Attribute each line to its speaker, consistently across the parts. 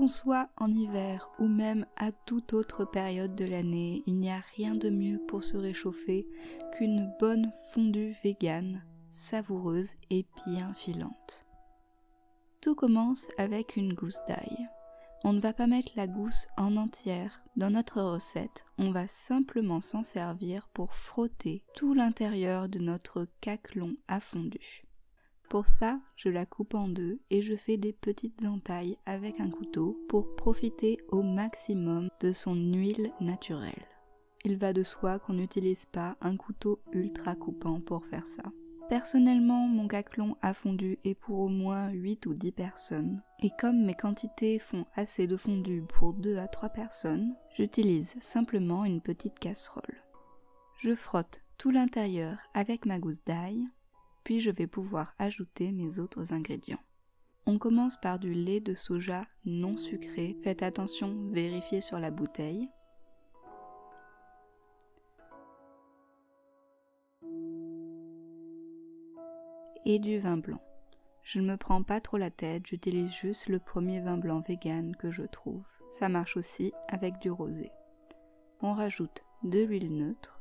Speaker 1: Qu'on soit en hiver ou même à toute autre période de l'année, il n'y a rien de mieux pour se réchauffer qu'une bonne fondue végane, savoureuse et bien filante. Tout commence avec une gousse d'ail. On ne va pas mettre la gousse en entière. Dans notre recette, on va simplement s'en servir pour frotter tout l'intérieur de notre caclon à fondu. Pour ça, je la coupe en deux et je fais des petites entailles avec un couteau pour profiter au maximum de son huile naturelle. Il va de soi qu'on n'utilise pas un couteau ultra coupant pour faire ça. Personnellement, mon caclon à fondu est pour au moins 8 ou 10 personnes. Et comme mes quantités font assez de fondu pour 2 à 3 personnes, j'utilise simplement une petite casserole. Je frotte tout l'intérieur avec ma gousse d'ail, puis je vais pouvoir ajouter mes autres ingrédients. On commence par du lait de soja non sucré. Faites attention, vérifiez sur la bouteille. Et du vin blanc. Je ne me prends pas trop la tête, j'utilise juste le premier vin blanc vegan que je trouve. Ça marche aussi avec du rosé. On rajoute de l'huile neutre.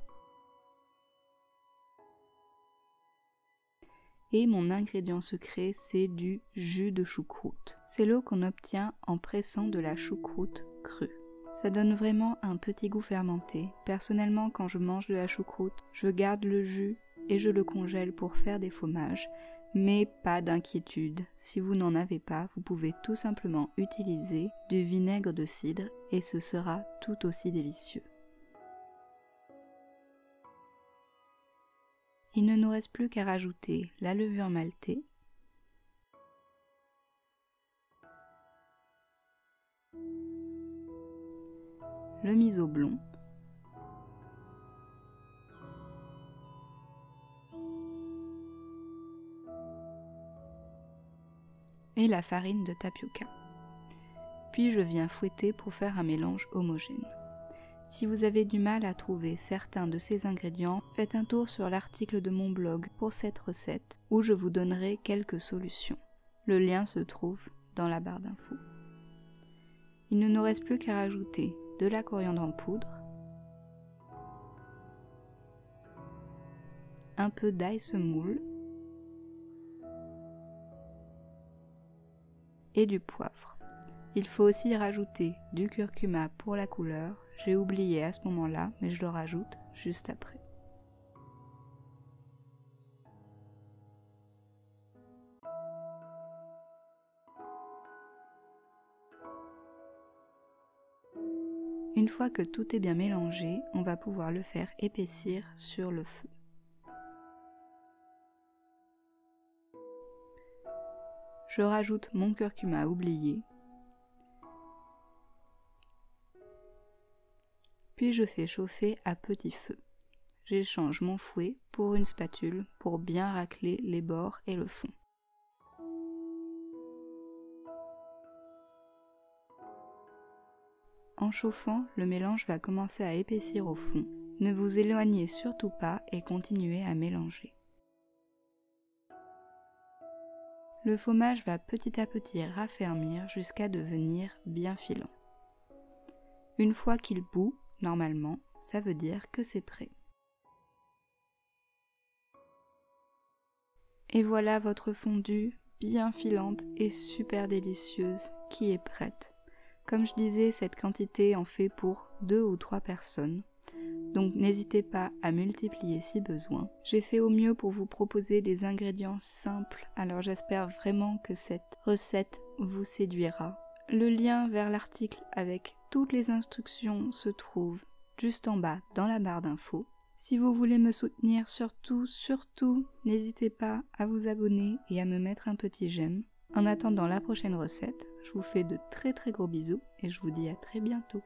Speaker 1: Et mon ingrédient secret, c'est du jus de choucroute. C'est l'eau qu'on obtient en pressant de la choucroute crue. Ça donne vraiment un petit goût fermenté. Personnellement, quand je mange de la choucroute, je garde le jus et je le congèle pour faire des fromages. Mais pas d'inquiétude, si vous n'en avez pas, vous pouvez tout simplement utiliser du vinaigre de cidre et ce sera tout aussi délicieux. Il ne nous reste plus qu'à rajouter la levure maltée, le miso blond, et la farine de tapioca. Puis je viens fouetter pour faire un mélange homogène. Si vous avez du mal à trouver certains de ces ingrédients, faites un tour sur l'article de mon blog pour cette recette où je vous donnerai quelques solutions. Le lien se trouve dans la barre d'infos. Il ne nous reste plus qu'à rajouter de la coriandre en poudre, un peu d'ail semoule et du poivre. Il faut aussi rajouter du curcuma pour la couleur. J'ai oublié à ce moment-là, mais je le rajoute juste après. Une fois que tout est bien mélangé, on va pouvoir le faire épaissir sur le feu. Je rajoute mon curcuma oublié. Puis je fais chauffer à petit feu. J'échange mon fouet pour une spatule pour bien racler les bords et le fond. En chauffant, le mélange va commencer à épaissir au fond. Ne vous éloignez surtout pas et continuez à mélanger. Le fromage va petit à petit raffermir jusqu'à devenir bien filant. Une fois qu'il bout, normalement, ça veut dire que c'est prêt. Et voilà votre fondue bien filante et super délicieuse qui est prête. Comme je disais, cette quantité en fait pour 2 ou 3 personnes. Donc n'hésitez pas à multiplier si besoin. J'ai fait au mieux pour vous proposer des ingrédients simples, alors j'espère vraiment que cette recette vous séduira. Le lien vers l'article avec toutes les instructions se trouve juste en bas dans la barre d'infos. Si vous voulez me soutenir, surtout, n'hésitez pas à vous abonner et à me mettre un petit j'aime. En attendant la prochaine recette, je vous fais de très gros bisous et je vous dis à très bientôt.